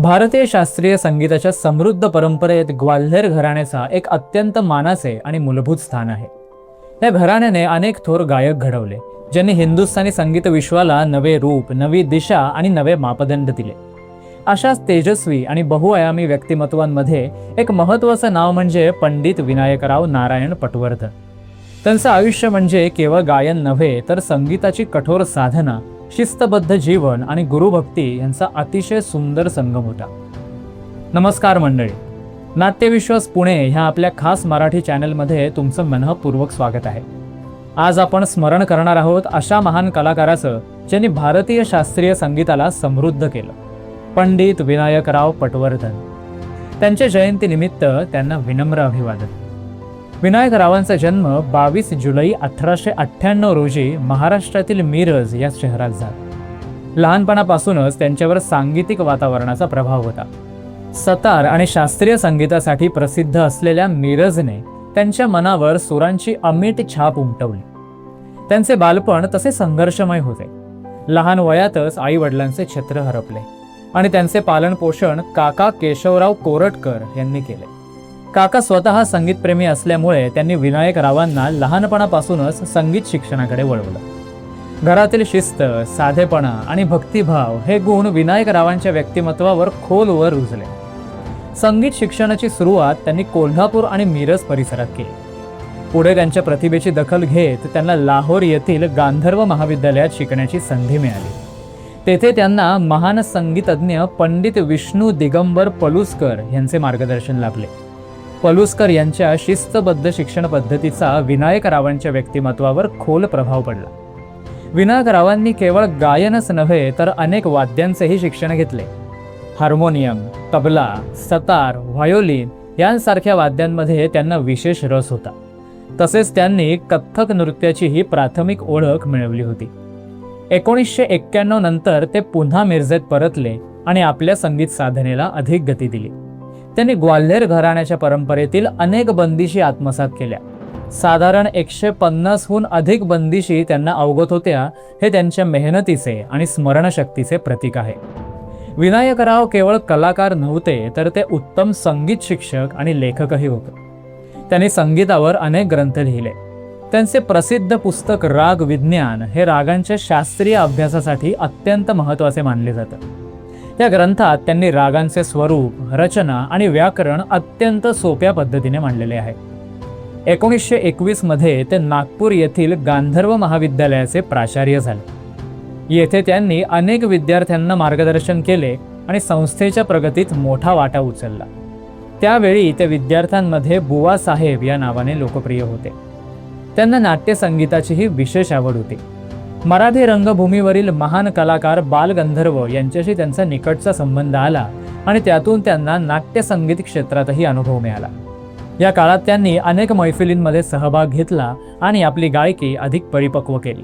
भारतीय शास्त्रीय संगीताच्या समृद्ध परंपरेत ग्वाल्हेर घराण्याचा एक अत्यंत मानाचे आणि मूलभूत स्थान आहे। या घराण्याने अनेक थोर गायक घडवले, ज्यांनी हिंदुस्थानी संगीत विश्वाला नवे रूप, नवी दिशा आणि नवे मापदंड दिले। अशाच तेजस्वी आणि बहुआयामी व्यक्तिमत्वांमध्ये एक महत्त्वाचं नाव म्हणजे पंडित विनायकराव नारायण पटवर्धन। त्यांचं आयुष्य म्हणजे केवळ गायन नव्हे, तर संगीताची कठोर साधना, शिस्तबद्ध जीवन आणि गुरुभक्ती यांचा अतिशय सुंदर संगम होता। नमस्कार मंडळी, नाट्यविश्वास पुणे ह्या आपल्या खास मराठी चॅनलमध्ये तुमचं मनःपूर्वक स्वागत आहे। आज आपण स्मरण करणार आहोत अशा महान कलाकाराचं ज्यांनी भारतीय शास्त्रीय संगीताला समृद्ध केलं, पंडित विनायकराव पटवर्धन। त्यांच्या जयंतीनिमित्त त्यांना विनम्र अभिवादन। विनायकरावांचा जन्म 22 जुलै 1898 रोजी महाराष्ट्रातील मिरज या शहरात झाला। लहानपणापासूनच त्यांच्यावर सांगीतिक वातावरणाचा प्रभाव होता। सतार आणि शास्त्रीय संगीतासाठी प्रसिद्ध असलेल्या मिरजने त्यांच्या मनावर सुरांची अमिट छाप उमटवली। त्यांचे बालपण तसे संघर्षमय होते। लहान वयातच आई वडिलांचे छत्र हरपले आणि त्यांचे पालन पोषण काका केशवराव कोरटकर यांनी केले। काका स्वतः संगीतप्रेमी असल्यामुळे त्यांनी विनायकरावांना लहानपणापासूनच संगीत शिक्षणाकडे वळवलं। घरातील शिस्त, साधेपणा आणि भक्तिभाव हे गुण विनायकरावांच्या व्यक्तिमत्वावर खोलवर रुजले। संगीत शिक्षणाची सुरुवात त्यांनी कोल्हापूर आणि मिरज परिसरात केली। पुढे त्यांच्या प्रतिभेची दखल घेत त्यांना लाहोर येथील गांधर्व महाविद्यालयात शिकण्याची संधी मिळाली। तेथे त्यांना महान संगीतज्ञ पंडित विष्णू दिगंबर पलुसकर यांचे मार्गदर्शन लाभले। पलुसकर यांच्या शिस्तबद्ध शिक्षण पद्धतीचा विनायकरावांच्या व्यक्तिमत्वावर खोल प्रभाव पडला। विनायकरावांनी केवळ गायनच नव्हे, तर अनेक वाद्यांचेही शिक्षण घेतले। हार्मोनियम, तबला, सतार, व्हायोलिन यांसारख्या वाद्यांमध्ये त्यांना विशेष रस होता। तसेच त्यांनी कथ्थक नृत्याचीही प्राथमिक ओळख मिळवली होती। 1991 नंतर ते पुन्हा मिरजेत परतले आणि आपल्या संगीत साधनेला अधिक गती दिली। त्यांनी ग्वाल्हेर घराण्याच्या परंपरेतील अनेक बंदिशी आत्मसात केल्या। साधारण 150हून अधिक बंदिशी त्यांना अवगत होत्या। हे त्यांच्या मेहनतीचे आणि स्मरणशक्तीचे प्रतीक आहे। विनायकराव केवळ कलाकार नव्हते, तर ते उत्तम संगीत शिक्षक आणि लेखकही होते। त्यांनी संगीतावर अनेक ग्रंथ लिहिले। त्यांचे प्रसिद्ध पुस्तक राग विज्ञान हे रागांच्या शास्त्रीय अभ्यासासाठी अत्यंत महत्त्वाचे मानले जाते। या ग्रंथात त्यांनी रागांचे स्वरूप, रचना आणि व्याकरण अत्यंत सोप्या पद्धतीने मांडलेले आहे। 1921 मध्ये ते नागपूर येथील गांधर्व महाविद्यालयाचे प्राचार्य झाले। येथे त्यांनी अनेक विद्यार्थ्यांना मार्गदर्शन केले आणि संस्थेच्या प्रगतीत मोठा वाटा उचलला। त्यावेळी ते विद्यार्थ्यांमध्ये बुवा साहेब या नावाने लोकप्रिय होते। त्यांना नाट्यसंगीताचीही विशेष आवड होती। मराठी रंगभूमीवरील महान कलाकार बालगंधर्व यांच्याशी त्यांचा निकटचा संबंध आला आणि त्यातून त्यांना नाट्यसंगीत क्षेत्रातही अनुभव मिळाला। या काळात त्यांनी अनेक मैफिलींमध्ये सहभाग घेतला आणि आपली गायकी अधिक परिपक्व केली।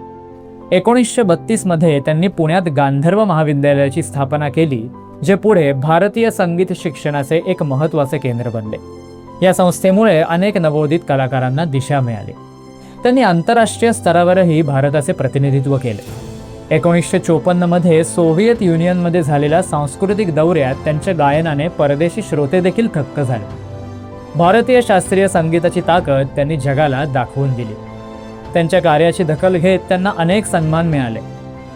1932 मध्ये त्यांनी पुण्यात गांधर्व महाविद्यालयाची स्थापना केली, जे पुढे भारतीय संगीत शिक्षणाचे एक महत्त्वाचे केंद्र बनले। या संस्थेमुळे अनेक नवोदित कलाकारांना दिशा मिळाली। त्यांनी आंतरराष्ट्रीय स्तरावरही भारताचे प्रतिनिधित्व केले। 1954 मध्ये सोव्हिएत युनियनमध्ये झालेल्या सांस्कृतिक दौऱ्यात त्यांच्या गायनाने परदेशी श्रोते देखील थक्क झाले। भारतीय शास्त्रीय संगीताची ताकद त्यांनी जगाला दाखवून दिली। त्यांच्या कार्याची दखल घेत त्यांना अनेक सन्मान मिळाले।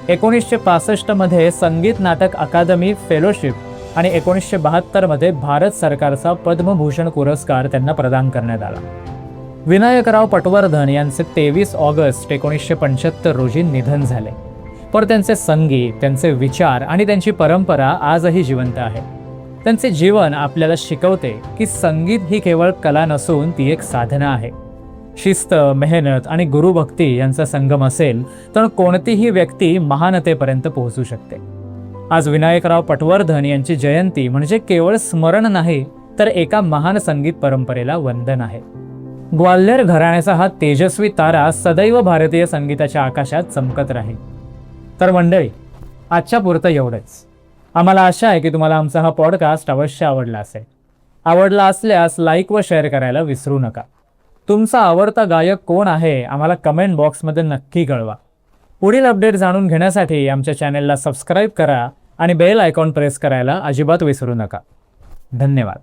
1965 मध्ये संगीत नाटक अकादमी फेलोशिप आणि 1972 मध्ये भारत सरकारचा पद्मभूषण पुरस्कार त्यांना प्रदान करण्यात आला। विनायकराव पटवर्धन यांचे 23 ऑगस्ट 1975 रोजी निधन झाले, पण त्यांचे संगीत, त्यांचे विचार आणि त्यांची परंपरा आजही जिवंत आहे। त्यांचे जीवन आपल्याला शिकवते की संगीत ही केवळ कला नसून ती एक साधना आहे। शिस्त, मेहनत आणि गुरुभक्ती यांचा संगम असेल तर कोणतीही व्यक्ती महानतेपर्यंत पोहोचू शकते। आज विनायकराव पटवर्धन यांची जयंती म्हणजे केवळ स्मरण नाही, तर एका महान संगीत परंपरेला वंदन आहे। ग्वाल्हेर घराण्याचा हा तेजस्वी तारा सदैव भारतीय संगीताच्या आकाशात चमकत राहील। तर मंडळी, आजच्या पुरतं एवढंच। आम्हाला आशा आहे की तुम्हाला आमचा हा पॉडकास्ट अवश्य आवडला असेल। आवडला असल्यास लाईक व शेअर करायला विसरू नका। तुमचा आवडता गायक कोण आहे आम्हाला कमेंट बॉक्समध्ये नक्की कळवा। पुढील अपडेट जाणून घेण्यासाठी आमच्या चॅनेलला सबस्क्राईब करा आणि बेल आयकॉन प्रेस करायला अजिबात विसरू नका. धन्यवाद.